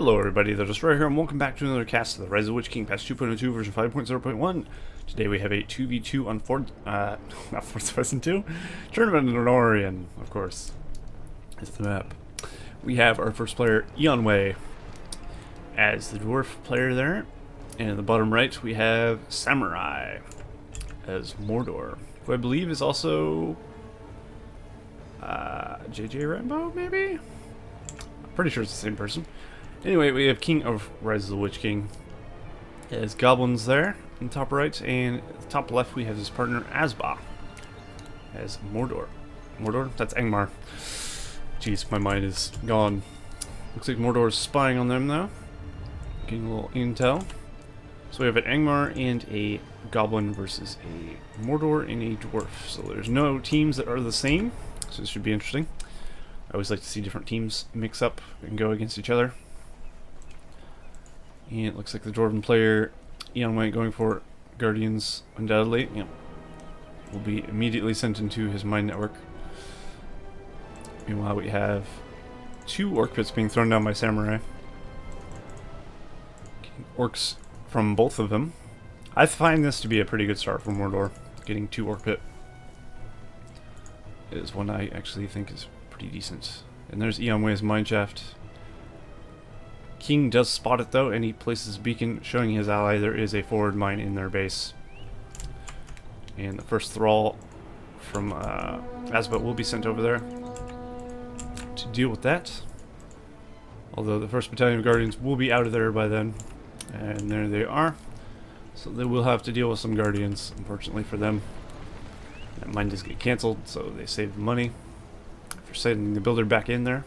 Hello everybody, the Destroyer here, and welcome back to another cast of the Rise of the Witch King, patch 2.02 version 5.0.1. Today we have a 2v2 on not Force Season 2, Tournament in Anorien, of course, is the map. We have our first player, Eonwe, as the dwarf player there, and in the bottom right we have SaMuRaI as Mordor, who I believe is also JJ Rainbow, maybe? I'm pretty sure it's the same person. Anyway, we have King of Rise of the Witch King as Goblins there in the top right, and at the top left we have his partner Asba as Mordor. Mordor? That's Angmar. Jeez, my mind is gone. Looks like Mordor is spying on them though. Getting a little intel. So we have an Angmar and a Goblin versus a Mordor and a Dwarf. So there's no teams that are the same, so this should be interesting. I always like to see different teams mix up and go against each other. And it looks like the Dwarven player, Eonwe, going for Guardians, undoubtedly. Yep. Will be immediately sent into his mind network. Meanwhile, we have 2 orc pits being thrown down by SaMuRaI. Orcs from both of them. I find this to be a pretty good start for Mordor. Getting 2 orc pit is one I actually think is pretty decent. And there's Eonwe's mineshaft. King does spot it though, and he places a beacon showing his ally there is a forward mine in their base. And the first thrall from Asba will be sent over there to deal with that. Although the first battalion of Guardians will be out of there by then. And there they are. So they will have to deal with some Guardians, unfortunately for them. That mine does get cancelled, so they save money for sending the builder back in there.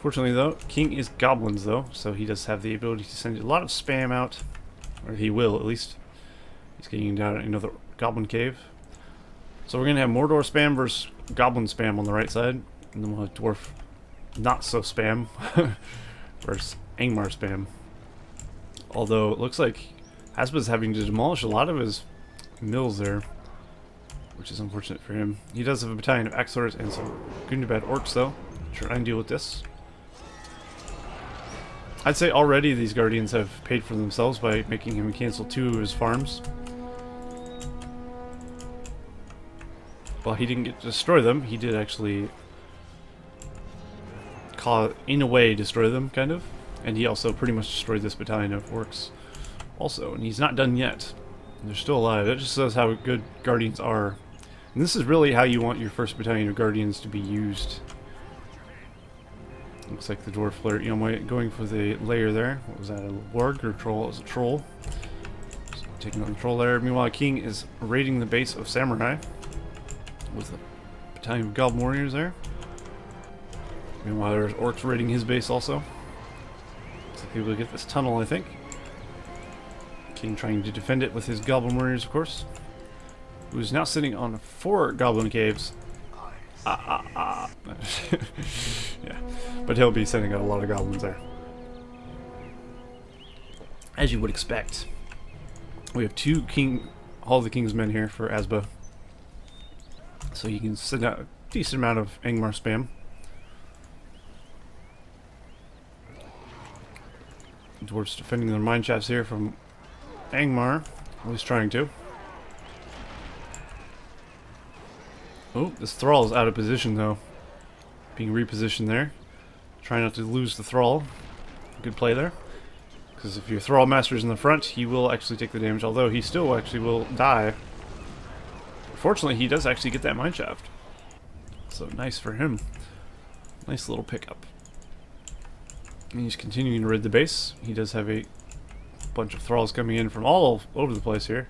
Fortunately though, King is Goblins though, so he does have the ability to send a lot of spam out, or he will at least. He's getting down another Goblin cave. So we're going to have Mordor spam versus Goblin spam on the right side, and then we'll have Dwarf not so spam versus Angmar spam. Although it looks like Asba's having to demolish a lot of his mills there, which is unfortunate for him. He does have a battalion of Axors and some good and bad orcs though, to try and deal with this. I'd say already these Guardians have paid for themselves by making him cancel 2 of his farms. While he didn't get to destroy them, he did actually, in a way, destroy them, kind of. And he also pretty much destroyed this battalion of orcs also, and he's not done yet. They're still alive. That just shows how good Guardians are. And this is really how you want your first battalion of Guardians to be used. Looks like the dwarf player Eonwe going for the lair there. What was that, a warg or a troll? It was a troll. So taking out the troll there. Meanwhile, King is raiding the base of SaMuRaI with a battalion of goblin warriors there. Meanwhile, there's orcs raiding his base also. Looks like he'll get this tunnel, I think. King trying to defend it with his goblin warriors, of course. Who's now sitting on 4 goblin caves. Yeah, but he'll be sending out a lot of goblins there, as you would expect. We have 2 Hall of the King's men here for Asba, so you can send out a decent amount of Angmar spam. Dwarves defending their mine shafts here from Angmar, at least trying to. Oh, this thrall is out of position though. Being repositioned there. Try not to lose the thrall. Good play there. Because if your thrall master's in the front, he will actually take the damage, although he still actually will die. Fortunately, he does actually get that mineshaft. So nice for him. Nice little pickup. And he's continuing to raid the base. He does have a bunch of thralls coming in from all over the place here.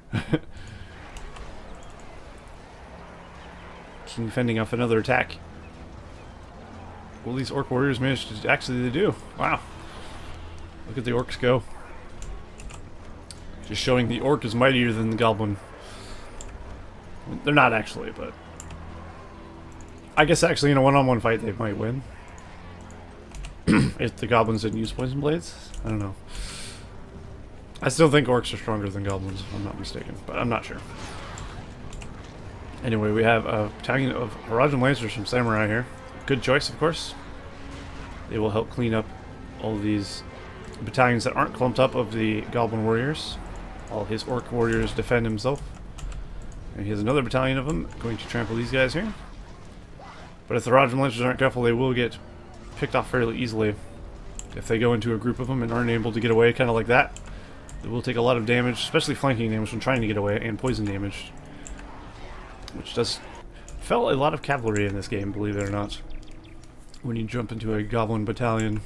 King fending off another attack. Will these orc warriors manage to actually do? Wow. Look at the orcs go. Just showing the orc is mightier than the goblin. They're not actually, but I guess actually in a one-on-one fight they might win. If the goblins didn't use poison blades. I don't know. I still think orcs are stronger than goblins, if I'm not mistaken, but I'm not sure. Anyway, we have a battalion of Horizon Lancers from SaMuRaI here. Good choice, of course. They will help clean up all these battalions that aren't clumped up of the Goblin warriors. All his Orc warriors defend himself. And he has another battalion of them going to trample these guys here. But if the Roger Lancers aren't careful, they will get picked off fairly easily. If they go into a group of them and aren't able to get away, kind of like that, they will take a lot of damage, especially flanking damage when trying to get away, and poison damage. Which does fell a lot of cavalry in this game, believe it or not. When you jump into a Goblin battalion,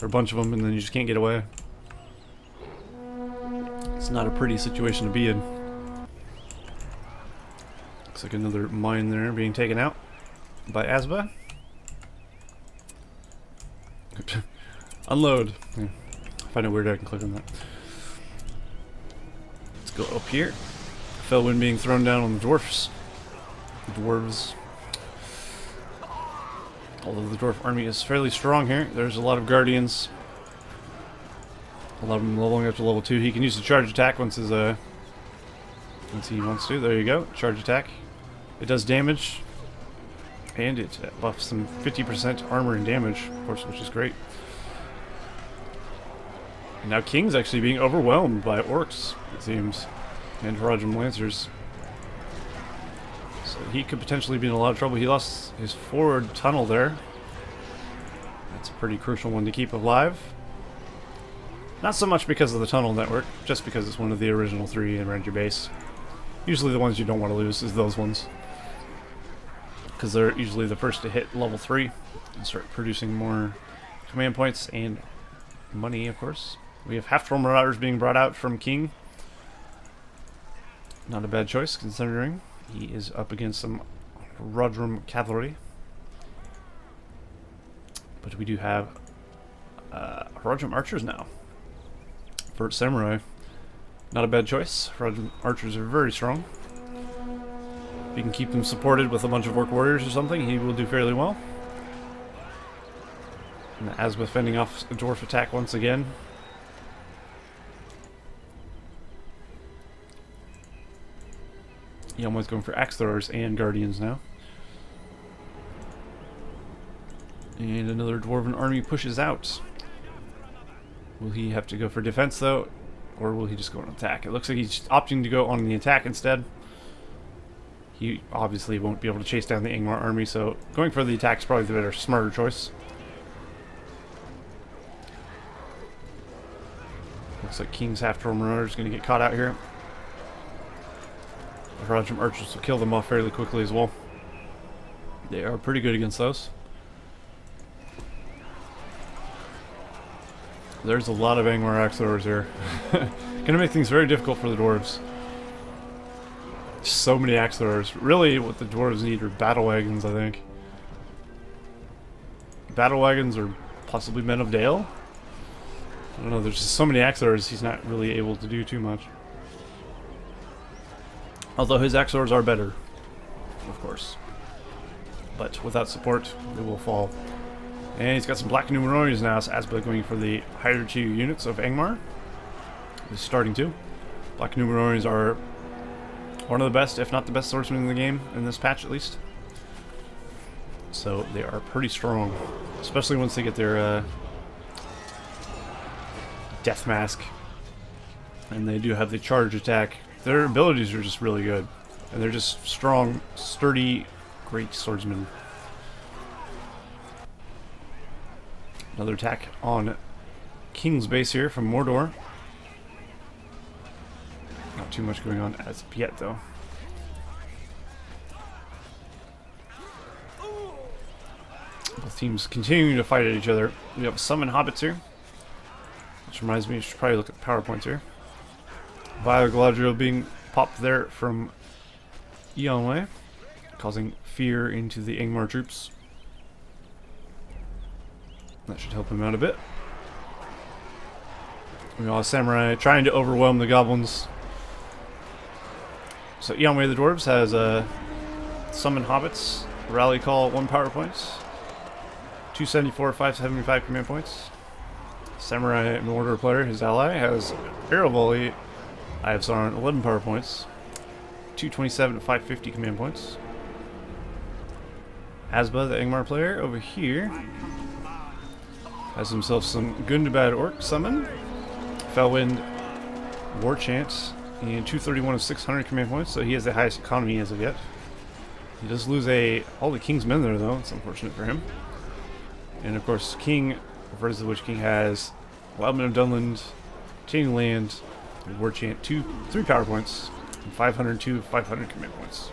or a bunch of them, and then you just can't get away. It's not a pretty situation to be in. Looks like another mine there being taken out by Asba. Unload. Yeah. Find out where I can click on that. Let's go up here. Felwyn being thrown down on the dwarfs. Dwarves. Although the dwarf army is fairly strong here, there's a lot of guardians. A lot of them leveling up to level 2. He can use the charge attack once he wants to. There you go. Charge attack. It does damage. And it buffs some 50% armor and damage, of course, which is great. And now King's actually being overwhelmed by orcs, it seems. And Rodrum Lancers. So he could potentially be in a lot of trouble. He lost his forward tunnel there. That's a pretty crucial one to keep alive. Not so much because of the tunnel network, just because it's one of the original 3 around your base. Usually the ones you don't want to lose is those ones. Because they're usually the first to hit level 3 and start producing more command points and money, of course. We have half-troll marauders being brought out from King. Not a bad choice, considering he is up against some Rodrum cavalry. But we do have Rodrum archers now for SaMuRaI. Not a bad choice. Rodrum archers are very strong. If you can keep them supported with a bunch of Orc warriors or something, he will do fairly well. And Asba fending off a dwarf attack once again. Eonwe's going for axe throwers and guardians now. And another dwarven army pushes out. Will he have to go for defense though? Or will he just go on attack? It looks like he's opting to go on the attack instead. He obviously won't be able to chase down the Angmar army, so going for the attack is probably the better, smarter choice. Looks like King's half-troll marauder is going to get caught out here. The Rodrum archers will kill them off fairly quickly as well. They are pretty good against those. There's a lot of Angmar axe throwers here. Gonna make things very difficult for the dwarves. So many axe throwers. Really, what the dwarves need are battle wagons, I think. Battle wagons or possibly Men of Dale? I don't know, there's just so many axe throwers, he's not really able to do too much. Although his axe throwers are better, of course. But without support, they will fall. And he's got some black numeronians now, so Asba going for the higher tier units of Angmar. He's starting to. Black numeronians are one of the best, if not the best swordsmen in the game, in this patch at least. So they are pretty strong, especially once they get their death mask. And they do have the charge attack. Their abilities are just really good. And they're just strong, sturdy, great swordsmen. Another attack on King's base here from Mordor. Not too much going on as yet, though. Both teams continuing to fight at each other. We have summon hobbits here. Which reminds me, I should probably look at the PowerPoints here. Vile Galadriel being popped there from Eonwe, causing fear into the Angmar troops. That should help him out a bit. We all have SaMuRaI trying to overwhelm the goblins. So Eonwe the Dwarves has summon hobbits, rally call 1 power points, 274, 575 command points. SaMuRaI Mordor player, his ally, has arrow volley. I have Sauron 11 power points, 227 to 550 command points. Asba the Angmar player over here Has himself some good and bad orc summon. Fellwind, War Chant, and 231 of 600 command points, so he has the highest economy as of yet. He does lose all the King's men there, though. It's unfortunate for him. And of course, KingOfRotW, the Witch King, has Wildman of Dunland, Chaining Land, War Chant, 3 power points, and 502 of 500 command points.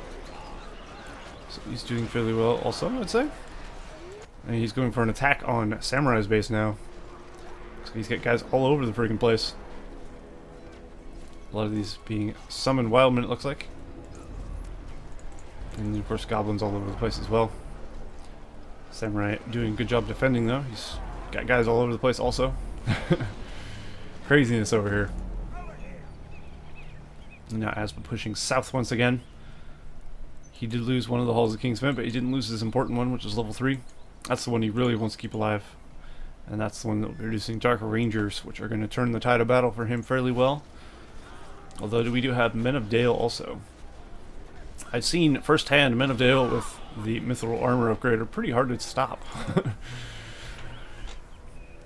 So he's doing fairly well also, I'd say. And he's going for an attack on SaMuRaI's base now. So he's got guys all over the freaking place. A lot of these being summoned wildmen, it looks like. And of course goblins all over the place as well. SaMuRaI doing a good job defending though. He's got guys all over the place also. Craziness over here. And now Asba pushing south once again. He did lose one of the Halls of King's Men, but he didn't lose his important one, which is level 3. That's the one he really wants to keep alive. And that's the one that will be producing Dark Rangers, which are going to turn the tide of battle for him fairly well. Although we do have Men of Dale also. I've seen firsthand Men of Dale with the Mithril Armor upgrade are pretty hard to stop.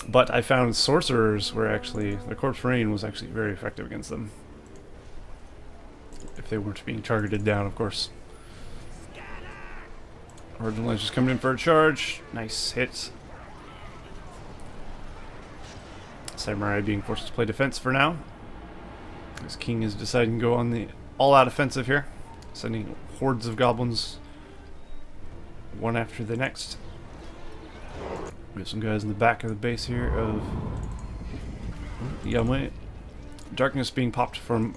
But I found Sorcerers were actually, the Corpse Rain was actually very effective against them. If they weren't being targeted down, of course. Original Lance just coming in for a charge. Nice hit. SaMuRaI being forced to play defense for now. This King is deciding to go on the all-out offensive here. Sending hordes of goblins one after the next. We have some guys in the back of the base here of Eonwe. Darkness being popped from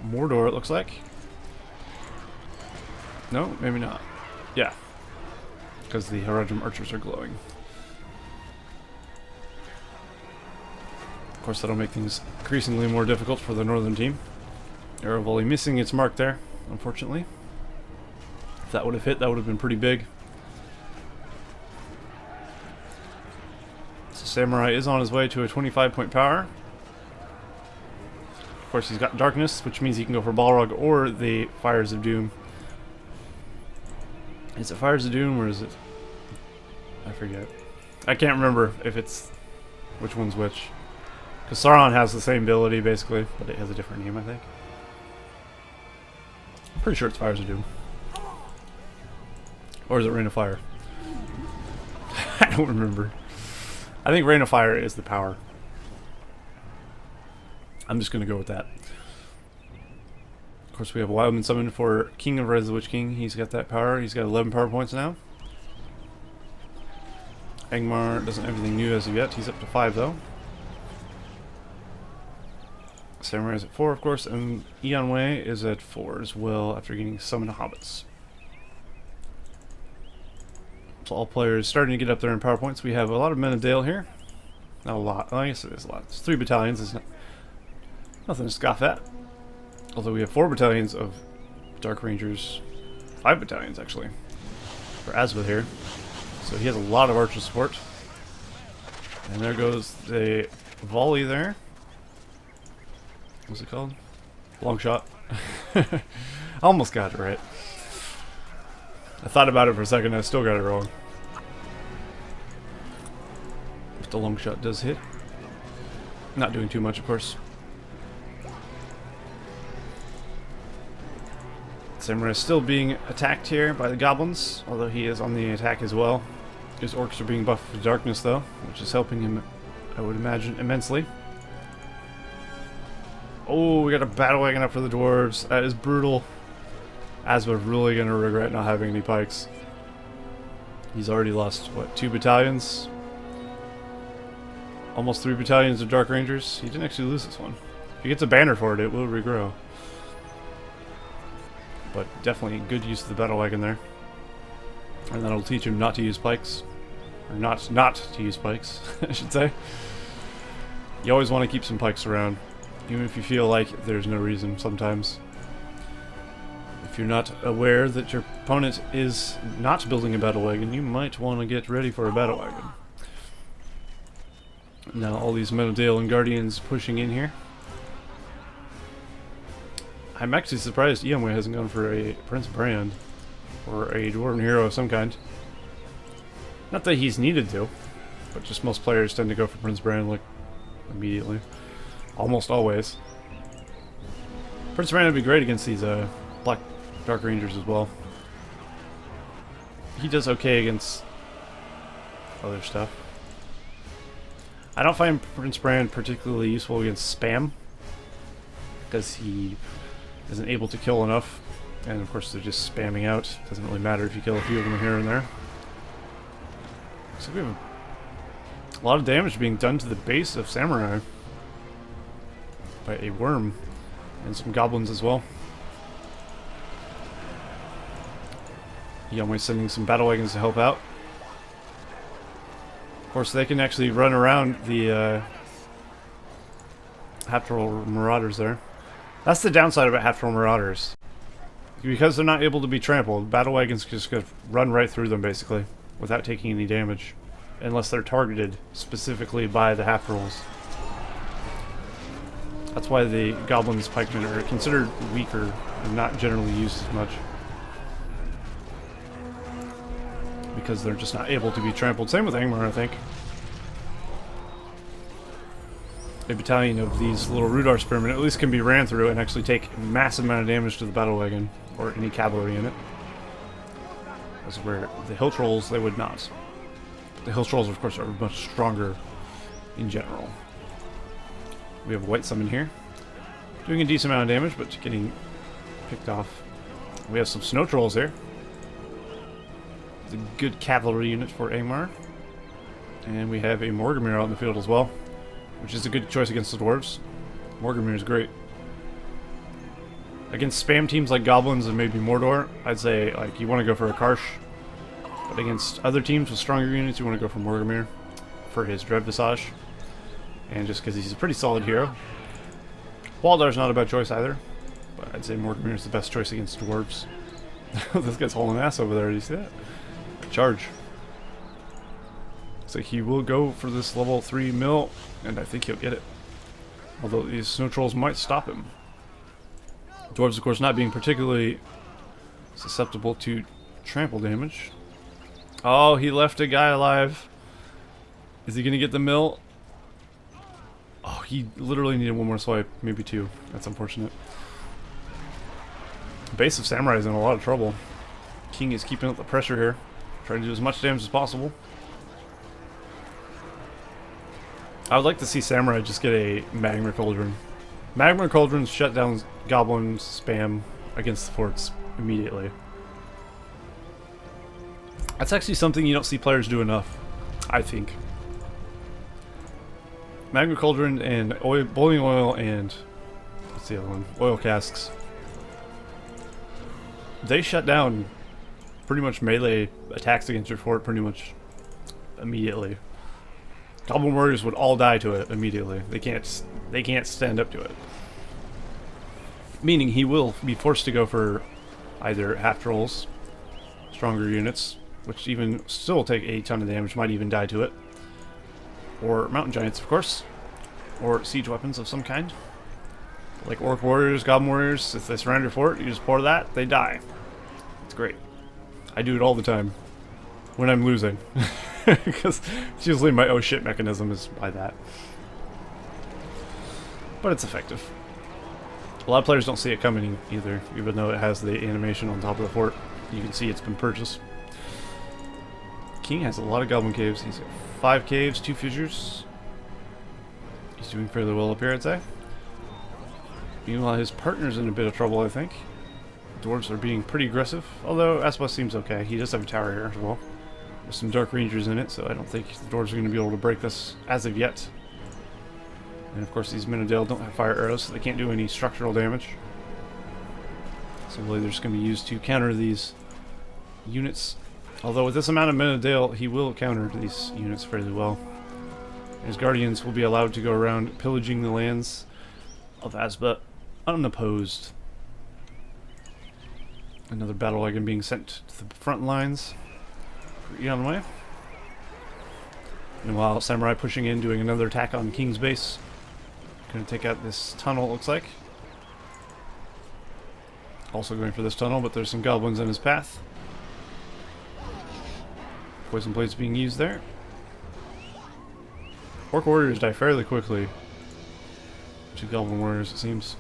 Mordor, it looks like. No, maybe not. Yeah. Because the Haradrim archers are glowing. Of course, that'll make things increasingly more difficult for the northern team. Arrow volley missing its mark there, unfortunately. If that would have hit, that would have been pretty big. So SaMuRaI is on his way to a 25-point power. Of course, he's got Darkness, which means he can go for Balrog or the Fires of Doom. Is it Fires of Doom or is it... I forget. I can't remember if it's... which one's which. Because Sauron has the same ability, basically, but it has a different name, I think. I'm pretty sure it's Fires of Doom. Or is it Rain of Fire? I don't remember. I think Rain of Fire is the power. I'm just going to go with that. Of course, we have Wildman summoned for KingOfRotW, the Witch King. He's got that power. He's got 11 power points now. Angmar doesn't have anything new as of yet. He's up to 5, though. SaMuRaI is at 4, of course, and Eonwe is at 4 as well after getting summoned hobbits. So all players starting to get up there in power points. We have a lot of Men of Dale here. Not a lot. Well, I guess it is a lot. It's 3 battalions. It's nothing to scoff at. Although we have 4 battalions of Dark Rangers. 5 battalions, actually, for Asba here. So he has a lot of archer support. And there goes the volley there. What's it called? Long shot. I almost got it right. I thought about it for a second, I still got it wrong. But the long shot does hit. Not doing too much, of course. SaMuRaI is still being attacked here by the goblins, although he is on the attack as well. His orcs are being buffed with darkness, though, which is helping him, I would imagine, immensely. Oh, we got a battle wagon up for the dwarves. That is brutal. Asba really going to regret not having any pikes. He's already lost, what, 2 battalions? Almost 3 battalions of Dark Rangers. He didn't actually lose this one. If he gets a banner for it, it will regrow. But definitely good use of the battle wagon there. And that'll teach him not to use pikes. Or not to use pikes, I should say. You always want to keep some pikes around. Even if you feel like there's no reason sometimes. If you're not aware that your opponent is not building a battle wagon, you might want to get ready for a battle wagon. Now all these Men of Dale and Guardians pushing in here. I'm actually surprised Eonwe hasn't gone for a Prince Brand. Or a Dwarven hero of some kind. Not that he's needed to. but just most players tend to go for Prince Brand like immediately. Almost always. Prince Brand would be great against these Black Dark Rangers as well. He does okay against other stuff. I don't find Prince Brand particularly useful against spam, because he isn't able to kill enough, and of course they're just spamming out. Doesn't really matter if you kill a few of them here and there. So we have a lot of damage being done to the base of SaMuRaI by a worm and some goblins as well. Eonwe sending some battle wagons to help out. Of course, they can actually run around the half-troll marauders there. That's the downside about half-troll marauders. Because they're not able to be trampled, battle wagons just go run right through them, basically, without taking any damage. Unless they're targeted specifically by the half-trolls. That's why the goblins pikemen are considered weaker and not generally used as much. Because they're just not able to be trampled. Same with Angmar, I think. A battalion of these little Rudar spearmen at least can be ran through and actually take a massive amount of damage to the battle wagon, or any cavalry in it. As where the hill trolls, they would not. The hill trolls, of course, are much stronger in general. We have a white summon here. Doing a decent amount of damage, but getting picked off. We have some snow trolls here. It's a good cavalry unit for Angmar. And we have a Morgamir out in the field as well, which is a good choice against the dwarves. Morgamir is great. Against spam teams like Goblins and maybe Mordor, I'd say like you want to go for a Karsh. But against other teams with stronger units, you want to go for Morgamir for his Dread Visage. And just because he's a pretty solid hero. Waldar's not a bad choice either, but I'd say Morgamir is the best choice against dwarves. This guy's hauling ass over there, do you see that? Charge. So he will go for this level 3 mill, and I think he'll get it. Although these snow trolls might stop him. Dwarves, of course, not being particularly susceptible to trample damage. Oh, he left a guy alive. Is he going to get the mill? Oh, he literally needed one more swipe, maybe two. That's unfortunate. The base of SaMuRaI is in a lot of trouble. King is keeping up the pressure here, trying to do as much damage as possible. I would like to see SaMuRaI just get a Magma Cauldron. Magma Cauldrons shut down goblins spam against the forts immediately. That's actually something you don't see players do enough, I think. Magma Cauldron and boiling oil and what's the other one? Oil casks. They shut down pretty much melee attacks against your fort pretty much immediately. Goblin warriors would all die to it immediately. They can't stand up to it. Meaning he will be forced to go for either half trolls, stronger units, which even still take a ton of damage, might even die to it. Or mountain giants, of course. Or siege weapons of some kind. Like orc warriors, goblin warriors, if they surround your fort, you just pour that, they die. It's great. I do it all the time. When I'm losing. Because it's usually my oh shit mechanism is by that. But it's effective. A lot of players don't see it coming either, even though it has the animation on top of the fort. You can see it's been purchased. King has a lot of goblin caves. He's got 5 caves, 2 fissures. He's doing fairly well up here, I'd say. Meanwhile, his partner's in a bit of trouble, I think. Dwarves are being pretty aggressive, although Asba seems okay. He does have a tower here as well. There's some Dark Rangers in it, so I don't think the dwarves are going to be able to break this as of yet. And of course, these Minodale don't have fire arrows, so they can't do any structural damage. So really, they're just going to be used to counter these units. Although with this amount of Minodale, he will counter these units fairly well. His guardians will be allowed to go around pillaging the lands of Asba unopposed. Another battle wagon being sent to the front lines for Eonwe. Meanwhile, SaMuRaI pushing in, doing another attack on King's base. Going to take out this tunnel, it looks like. Also going for this tunnel, but there's some goblins in his path. Poison blades being used there. Orc warriors die fairly quickly to Goblin warriors, it seems.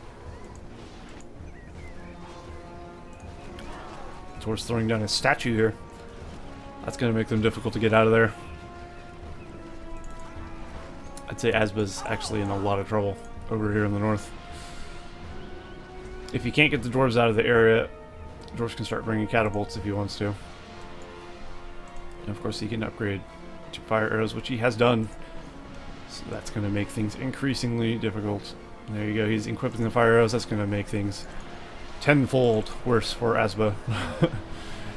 Dwarves throwing down a statue here. That's going to make them difficult to get out of there. I'd say Asba's actually in a lot of trouble over here in the north. If he can't get the dwarves out of the area, dwarves can start bringing catapults if he wants to. And of course he can upgrade to fire arrows, which he has done. So that's going to make things increasingly difficult. There you go, he's equipping the fire arrows. That's going to make things tenfold worse for Asba.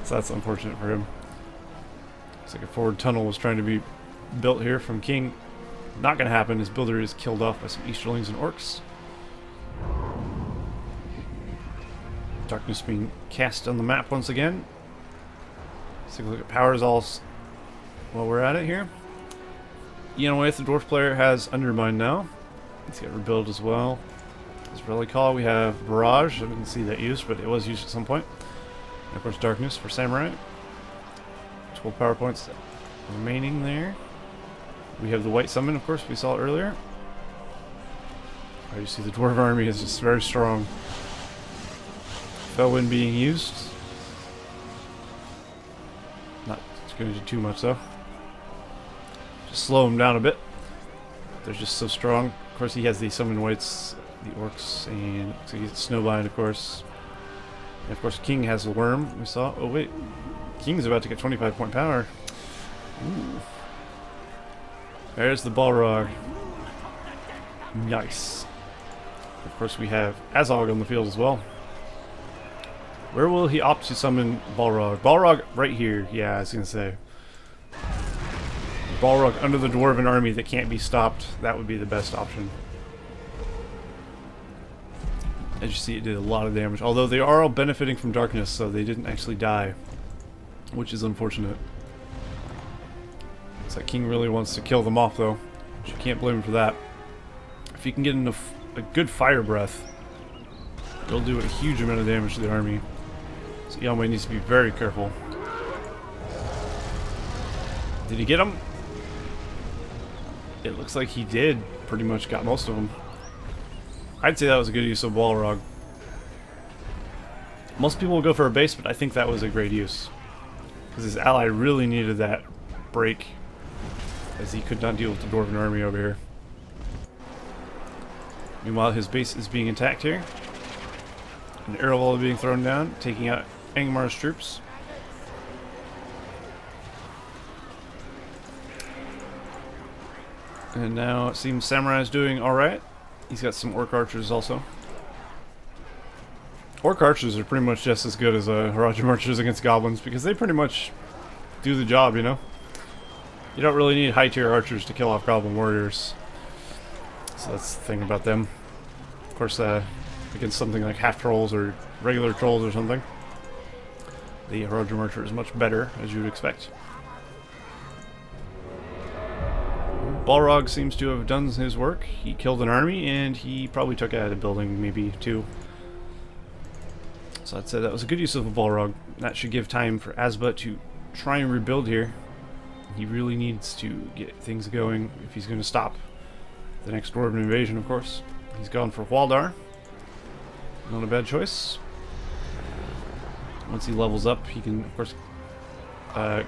So that's unfortunate for him. Looks like a forward tunnel was trying to be built here from King. Not going to happen. His builder is killed off by some Easterlings and Orcs. Darkness being cast on the map once again. Let's take a look at powers all while we're at it here. Eonwe, the dwarf player, has Undermine now. Let's get rebuild as well. As Relic Call, we have Barrage. I didn't see that used, but it was used at some point. And of course, Darkness for SaMuRaI. 12 power points remaining there. We have the White Summon, of course, we saw earlier. You see the Dwarf army is just very strong. Felwind being used. Not going to do too much though. Just slow them down a bit. They're just so strong. Of course, he has the Summon Whites, the Orcs, and so he gets Snowbind, of course. And of course, King has the Worm. We saw. Oh wait, King's about to get 25 point power. Ooh. There's the Balrog. Nice. Of course, we have Azog on the field as well. Where will he opt to summon Balrog? Balrog right here. Yeah, I was going to say. Balrog under the Dwarven army that can't be stopped. That would be the best option. As you see, it did a lot of damage. Although they are all benefiting from darkness, so they didn't actually die. Which is unfortunate. Looks like King really wants to kill them off, though. Which you can't blame him for that. If he can get a good fire breath, it'll do a huge amount of damage to the army. So Eonwe needs to be very careful. Did he get him? It looks like he did. Pretty much got most of them. I'd say that was a good use of Balrog. Most people will go for a base, but I think that was a great use. Because his ally really needed that break, as he could not deal with the Dwarven army over here. Meanwhile, his base is being attacked here. An arrow wall being thrown down, taking out Angmar's troops. And now it seems SaMuRaI is doing alright. He's got some Orc Archers also. Orc Archers are pretty much just as good as Haradrim Archers against Goblins, because they pretty much do the job, you know? You don't really need high-tier Archers to kill off Goblin Warriors. So that's the thing about them. Of course, against something like half-trolls or regular trolls or something, the Haradrim Archer is much better, as you would expect. Balrog seems to have done his work. He killed an army, and he probably took out a building, maybe two. So I'd say that was a good use of a Balrog. That should give time for Asba to try and rebuild here. He really needs to get things going if he's going to stop the next Dwarven invasion, of course. He's gone for Waldar. Not a bad choice. Once he levels up, he can, of course,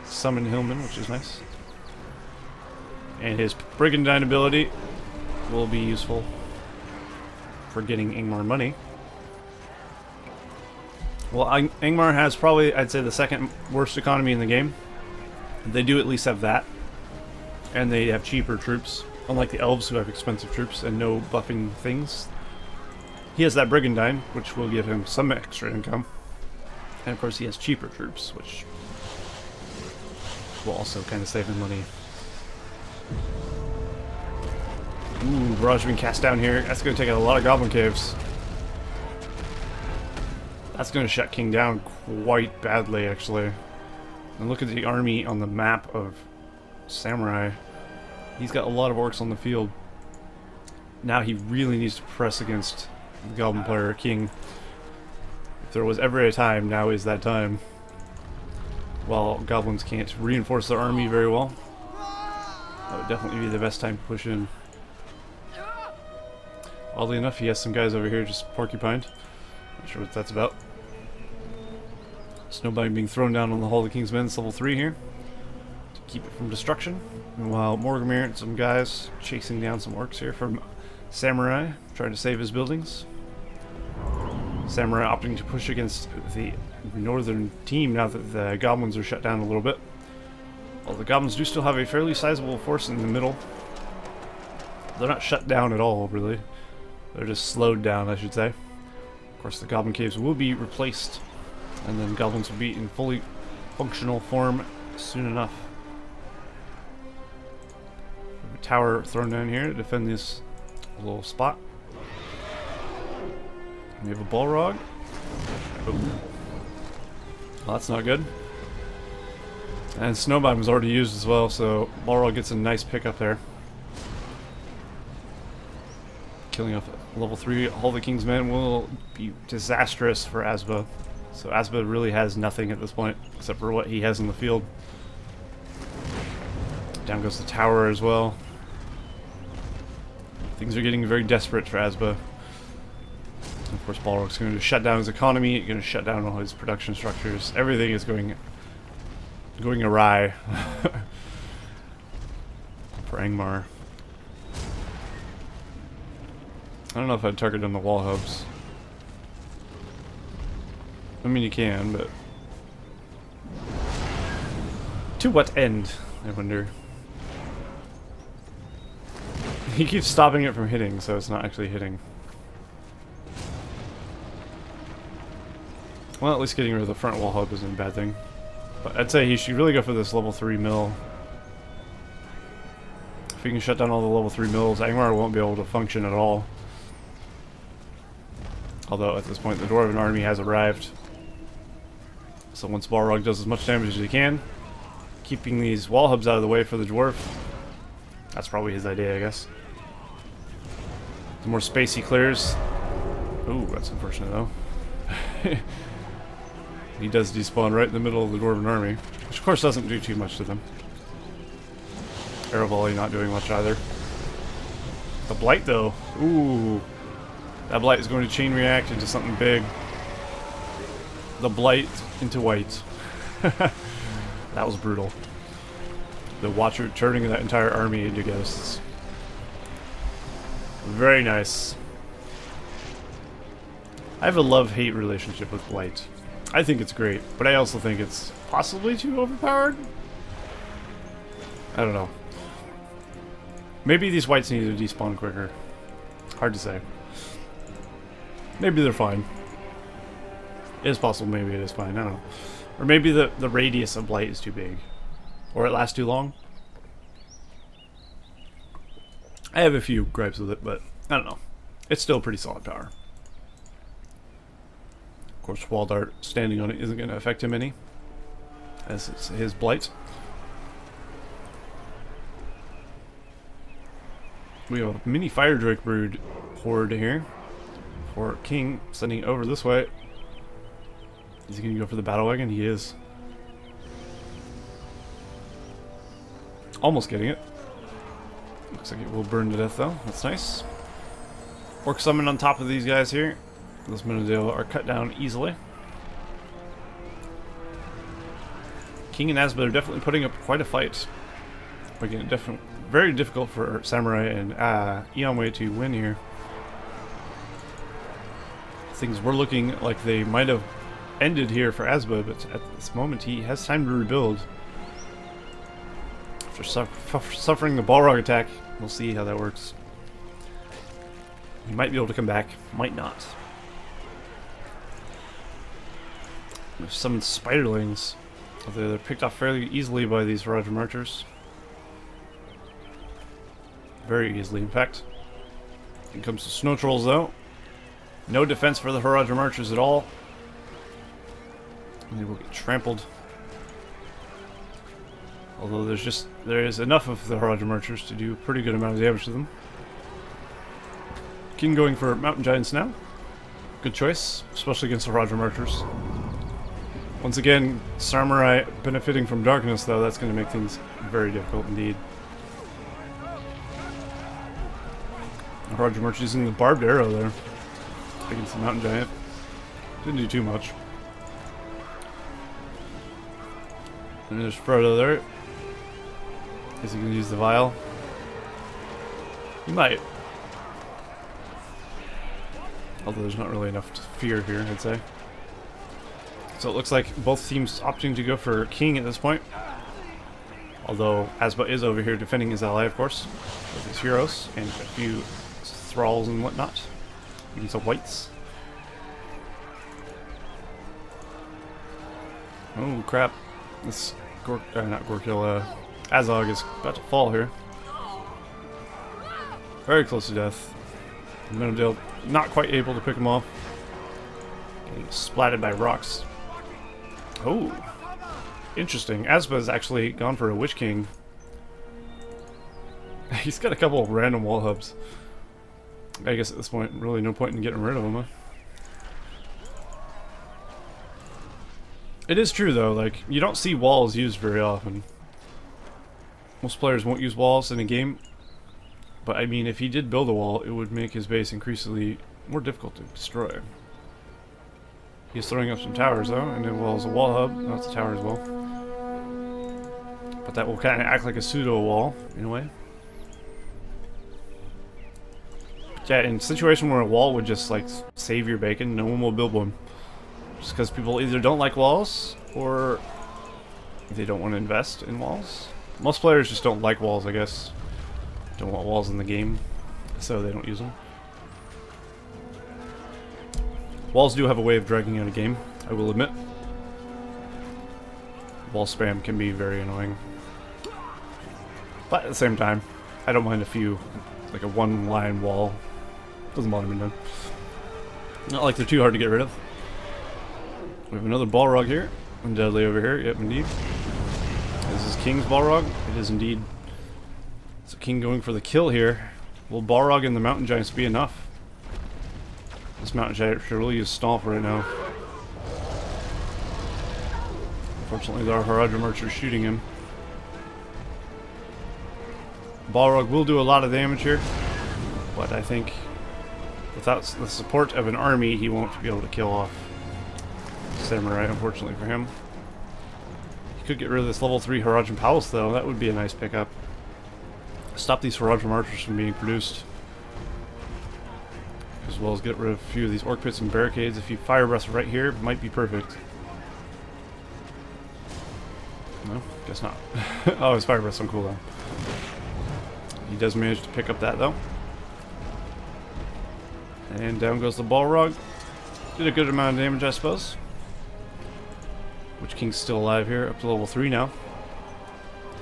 summon Hillman, which is nice. And his Brigandine ability will be useful for getting Angmar money. Well, Angmar has probably, I'd say, the second worst economy in the game. They do at least have that. And they have cheaper troops. Unlike the elves, who have expensive troops and no buffing things. He has that Brigandine, which will give him some extra income. And of course he has cheaper troops, which will also kind of save him money. Ooh, barrage being cast down here. That's going to take out a lot of Goblin Caves. That's going to shut King down quite badly, actually. And look at the army on the map of SaMuRaI. He's got a lot of orcs on the field. Now he really needs to press against the Goblin player, King. If there was ever a time, now is that time. While Goblins can't reinforce their army very well. That would definitely be the best time to push in. Oddly enough, he has some guys over here just porcupined. Not sure what that's about. Snowbind being thrown down on the Hall of the King's Men, it's level 3 here. To keep it from destruction. Meanwhile, Morgamir and some guys chasing down some orcs here from SaMuRaI, trying to save his buildings. SaMuRaI opting to push against the northern team now that the Goblins are shut down a little bit. Well, the Goblins do still have a fairly sizable force in the middle. They're not shut down at all, really. They're just slowed down, I should say. Of course, the Goblin Caves will be replaced, and then Goblins will be in fully functional form soon enough. We have a tower thrown down here to defend this little spot. We have a Balrog. Oh. Well, that's not good. And Snowbind was already used as well, so Balrog gets a nice pickup there. Killing off level 3 Hall of the King's Men will be disastrous for Asba. So Asba really has nothing at this point, except for what he has in the field. Down goes the tower as well. Things are getting very desperate for Asba. Of course, Balrog's going to shut down his economy, going to shut down all his production structures. Everything is going awry for Angmar. I don't know if I'd target on the wall hubs. I mean, you can, but to what end, I wonder? He keeps stopping it from hitting, so it's not actually hitting. Well, at least getting rid of the front wall hub isn't a bad thing. But I'd say he should really go for this level 3 mill. If he can shut down all the level 3 mills, Angmar won't be able to function at all. Although at this point the Dwarven army has arrived. So once Balrog does as much damage as he can, keeping these wall hubs out of the way for the dwarf, that's probably his idea, I guess. The more space he clears... Ooh, that's unfortunate though. He does despawn right in the middle of the Dwarven army, which of course doesn't do too much to them. Arrow volley not doing much either. The blight though, ooh, that blight is going to chain react into something big. The blight into white. That was brutal. The Watcher turning that entire army into ghosts. Very nice. I have a love-hate relationship with blight. I think it's great, but I also think it's possibly too overpowered. I don't know. Maybe these whites need to despawn quicker. Hard to say. Maybe they're fine. It is possible maybe it is fine, I don't know. Or maybe the radius of blight is too big. Or it lasts too long. I have a few gripes with it, but I don't know. It's still pretty solid power. Of course, Wall Dart standing on it isn't going to affect him any, as it's his blight. We have a mini Fire Drake brood horde here for King, sending it over this way. Is he going to go for the battle wagon? He is. Almost getting it. Looks like it will burn to death though. That's nice. Orc summon on top of these guys here. Those Minodale are cut down easily. King and Asba are definitely putting up quite a fight. Making it very difficult for SaMuRaI and Eonwe to win here. Things were looking like they might have ended here for Asba, but at this moment he has time to rebuild. After suffering the Balrog attack, we'll see how that works. He might be able to come back, might not. We've summoned spiderlings. They're picked off fairly easily by these Horadrim archers. Very easily, in fact. When it comes to snow trolls, though, no defense for the Horadrim archers at all. And they will get trampled. Although there is enough of the Horadrim archers to do a pretty good amount of damage to them. King going for mountain giants now. Good choice, especially against the Horadrim archers. Once again, SaMuRaI benefiting from darkness, though, that's going to make things very difficult indeed. Roger March using the barbed arrow there against the mountain giant. Didn't do too much. And there's Frodo there. Is he going to use the vial? He might. Although there's not really enough to fear here, I'd say. So it looks like both teams opting to go for King at this point. Although Asba is over here defending his ally, of course, with his heroes and a few thralls and whatnot. Even some whites. Oh crap. This Azog is about to fall here. Very close to death. Minodale not quite able to pick him off. Getting splatted by rocks. Oh, interesting. Asba's actually gone for a Witch King. He's got a couple of random wall hubs. I guess at this point, really no point in getting rid of him, huh? It is true though, like, you don't see walls used very often. Most players won't use walls in a game. But I mean, if he did build a wall, it would make his base increasingly more difficult to destroy. He's throwing up some towers though, and then well as a wall hub. No, it's a tower as well. But that will kind of act like a pseudo wall in a way. But yeah, in a situation where a wall would just like save your bacon, no one will build one. Just because people either don't like walls or they don't want to invest in walls. Most players just don't like walls, I guess. Don't want walls in the game, so they don't use them. Walls do have a way of dragging out a game, I will admit. Wall spam can be very annoying. But at the same time, I don't mind a few, like a one-line wall. Doesn't bother me none. Not like they're too hard to get rid of. We have another Balrog here, and Dudley over here, yep indeed. This is King's Balrog, it is indeed. So King going for the kill here. Will Balrog and the Mountain Giants be enough? This Mountain Giant should really use Stomp right now. Unfortunately, our Haradrim Archer is shooting him. Balrog will do a lot of damage here, but I think without the support of an army, he won't be able to kill off SaMuRaI, unfortunately for him. He could get rid of this level 3 Haradrim Palace, though. That would be a nice pickup. Stop these Haradrim Archers from being produced. As well as get rid of a few of these Orc Pits and Barricades. If you Fire Breath right here, might be perfect. No? Guess not. Oh, his Fire Breath's on cooldown. He does manage to pick up that, though. And down goes the Balrog. Did a good amount of damage, I suppose. Witch King's still alive here, up to level 3 now.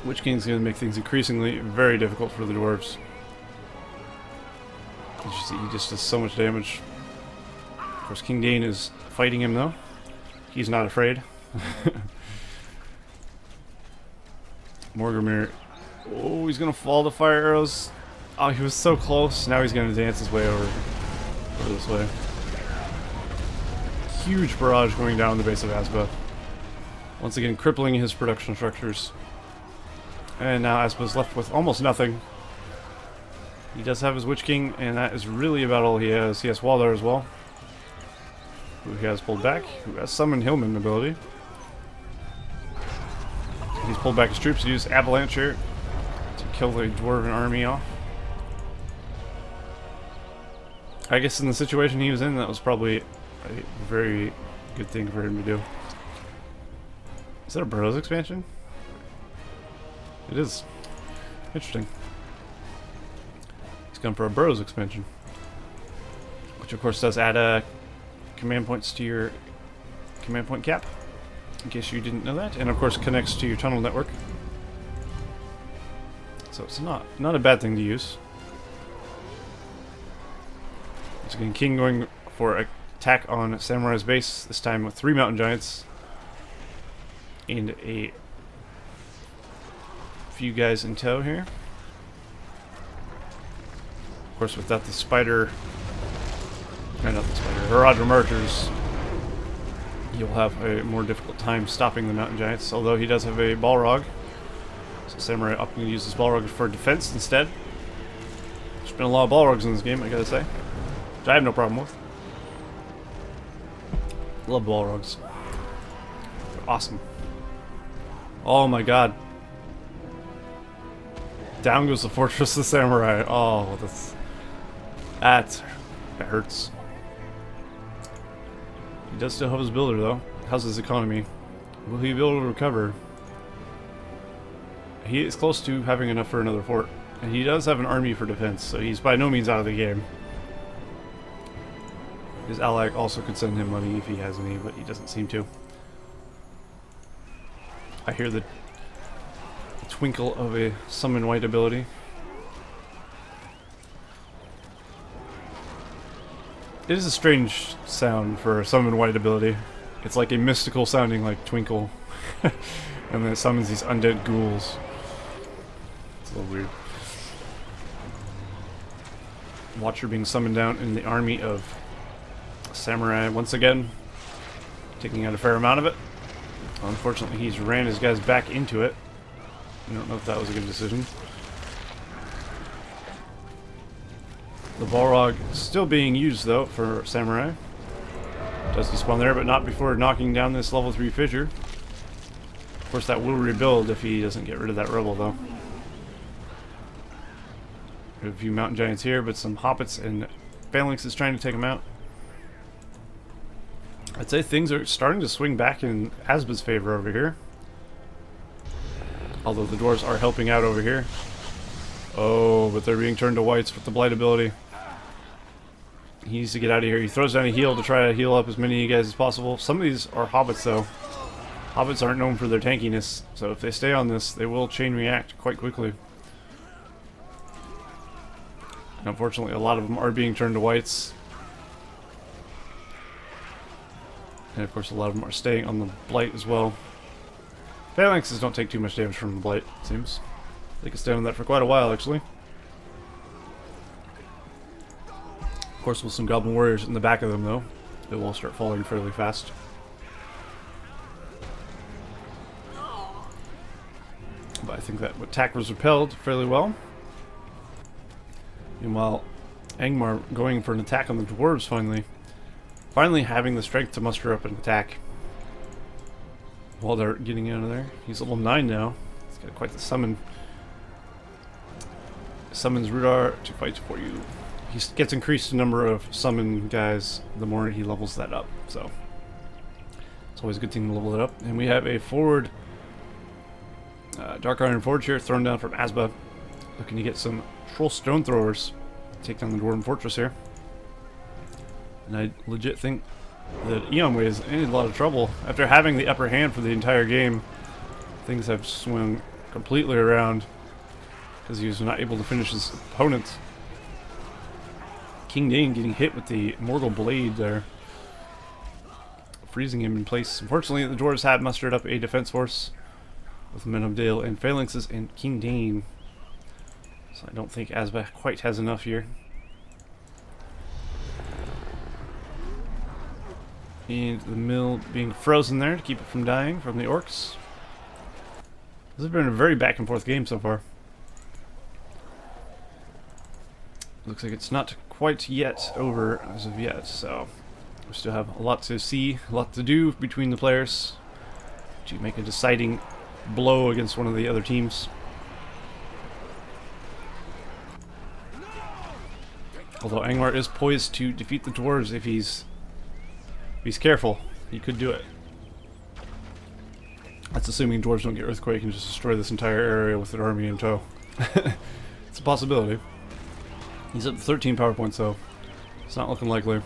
Witch King's going to make things increasingly very difficult for the Dwarves. You see, he just does so much damage. Of course, King Dane is fighting him, though. He's not afraid. Morgrimir. Oh, he's going to fall to fire arrows. Oh, he was so close. Now he's going to dance his way over this way. Huge barrage going down the base of Asba. Once again, crippling his production structures. And now Asba's left with almost nothing. He does have his Witch King, and that is really about all he has. He has Waller as well, who he has pulled back, who has summoned Hillman ability. He's pulled back his troops to use Avalanche here to kill the Dwarven army off. I guess in the situation he was in, that was probably a very good thing for him to do. Is that a Burrows expansion? It is. Interesting. He's gone for a Burrows expansion. Which of course does add command points to your command point cap. In case you didn't know that. And of course connects to your tunnel network. So it's not a bad thing to use. Once again, King going for an attack on SaMuRaI's base, this time with 3 Mountain Giants. And a few guys in tow here. Of course, without the spider, not the spider, Haradrim Archers, you'll have a more difficult time stopping the Mountain Giants. Although he does have a Balrog, so SaMuRaI opting to use his Balrog for defense instead. There's been a lot of Balrogs in this game, I gotta say. Which I have no problem with. Love Balrogs. They're awesome. Oh my god. Down goes the Fortress of SaMuRaI. Oh, that hurts. He does still have his builder though. How's his economy? Will he be able to recover? He is close to having enough for another fort. And he does have an army for defense, so he's by no means out of the game. His ally also could send him money if he has any, but he doesn't seem to. I hear the twinkle of a summon white ability. It is a strange sound for a summon white ability. It's like a mystical sounding like twinkle. And then it summons these undead ghouls. It's a little weird. Watcher being summoned down in the army of SaMuRaI once again. Taking out a fair amount of it. Unfortunately, he's ran his guys back into it. I don't know if that was a good decision. The Balrog still being used though for SaMuRaI. Does despawn there, but not before knocking down this level 3 fissure. Of course, that will rebuild if he doesn't get rid of that rebel though. We have a few mountain giants here, but some hobbits and phalanxes trying to take them out. I'd say things are starting to swing back in Asba's favor over here. Although the dwarves are helping out over here. Oh, but they're being turned to whites with the blight ability. He needs to get out of here. He throws down a heal to try to heal up as many of you guys as possible. Some of these are hobbits though. Hobbits aren't known for their tankiness, so if they stay on this, they will chain react quite quickly. And unfortunately, a lot of them are being turned to whites. And of course, a lot of them are staying on the blight as well. Phalanxes don't take too much damage from the blight, it seems. They can stand on that for quite a while, actually. Of course, with some goblin warriors in the back of them, though, it will start falling fairly fast. But I think that attack was repelled fairly well. Meanwhile, Angmar going for an attack on the dwarves finally having the strength to muster up an attack. While they're getting out of there. He's level 9 now. He's got quite the summon. Summons Rudar to fight for you. He gets increased number of summon guys the more he levels that up. So it's always a good thing to level it up. And we have a forward Dark Iron Forge here thrown down from Asba. Looking to get some troll stone throwers. Take down the Dwarven Fortress here. And I legit think that Eonwe is in a lot of trouble. After having the upper hand for the entire game, things have swung completely around because he was not able to finish his opponent. King Dane getting hit with the Mortal Blade there, freezing him in place. Unfortunately, the dwarves had mustered up a defense force with Men of Dale and Phalanxes and King Dane. So I don't think Asba quite has enough here. And the mill being frozen there to keep it from dying from the orcs. This has been a very back and forth game so far. Looks like it's not quite yet over as of yet, so we still have a lot to see, a lot to do between the players to make a deciding blow against one of the other teams. Although Angmar is poised to defeat the dwarves if he's careful. He could do it. That's assuming dwarves don't get earthquake and just destroy this entire area with an army in tow. It's a possibility. He's up to 13 power points though. It's not looking likely.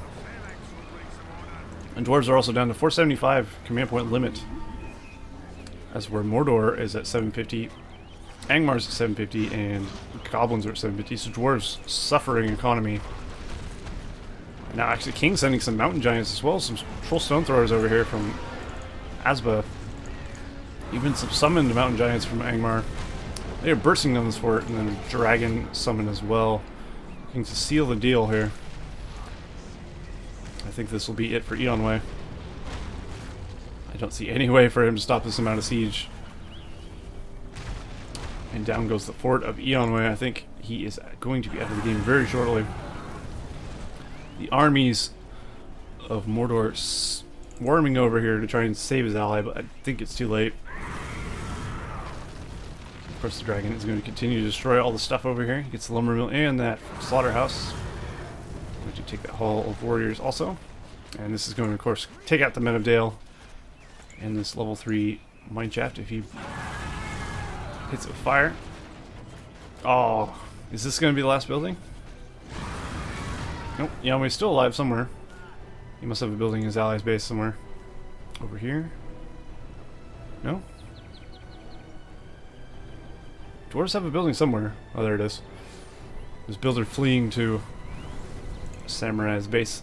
And dwarves are also down to 475 command point limit. As where Mordor is at 750, Angmar's at 750, and goblins are at 750, so dwarves suffering economy. Now actually King's sending some mountain giants as well, some troll stone throwers over here from Asba. Even some summoned mountain giants from Angmar. They are bursting down this fort, and then a dragon summon as well. Looking to seal the deal here. I think this will be it for Eonwe. I don't see any way for him to stop this amount of siege. And down goes the fort of Eonwe. I think he is going to be out of the game very shortly. The armies of Mordor swarming over here to try and save his ally, but I think it's too late. Of course, the dragon is going to continue to destroy all the stuff over here. He gets the lumber mill and that slaughterhouse. Going to take that hall of warriors also. And this is going to, of course, take out the Men of Dale and this level 3 mine shaft if he hits it with fire. Oh, is this going to be the last building? Nope, Eonwe's still alive somewhere. He must have a building in his ally's base somewhere. Over here? No? Dwarves have a building somewhere. Oh, there it is. This builder fleeing to SaMuRaI's base.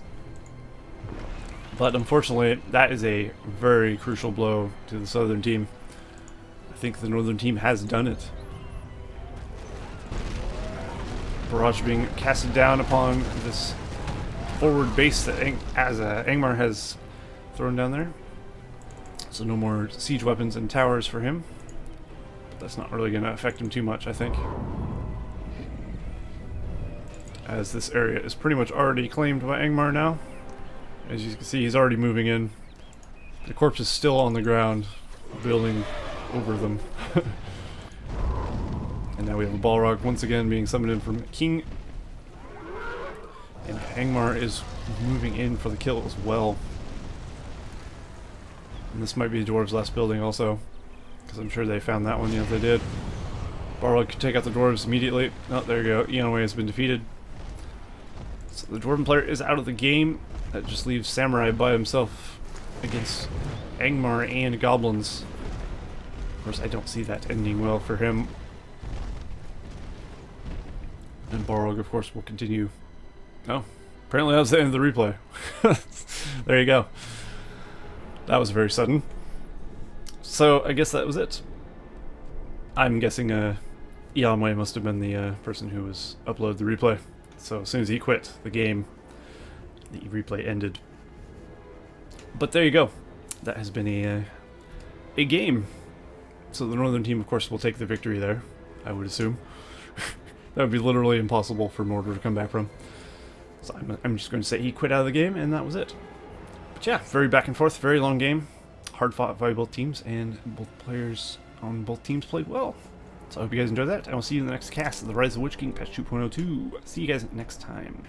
But unfortunately, that is a very crucial blow to the southern team. I think the northern team has done it. Barrage being casted down upon this forward base that Angmar has thrown down there. So no more siege weapons and towers for him. But that's not really going to affect him too much, I think. As this area is pretty much already claimed by Angmar now. As you can see, he's already moving in. The corpse is still on the ground, building over them. And now we have a Balrog once again being summoned in from King. And Angmar is moving in for the kill as well. And this might be the Dwarves' last building also, because I'm sure they found that one. Yeah, they did. Balrog could take out the Dwarves immediately. Oh, there you go. Eonwe has been defeated. So the Dwarven player is out of the game. That just leaves SaMuRaI by himself against Angmar and Goblins. Of course, I don't see that ending well for him. And Balrog, of course, will continue. Oh, apparently that was the end of the replay. There you go. That was very sudden. So, I guess that was it. I'm guessing Eonwe must have been the person who was uploaded the replay. So, as soon as he quit the game, the replay ended. But there you go. That has been a game. So the northern team, of course, will take the victory there, I would assume. That would be literally impossible for Mordor to come back from. So I'm just going to say he quit out of the game, and that was it. But yeah, very back and forth, very long game. Hard fought by both teams, and both players on both teams played well. So I hope you guys enjoyed that, and I'll see you in the next cast of the Rise of the Witch King patch 2.02. See you guys next time.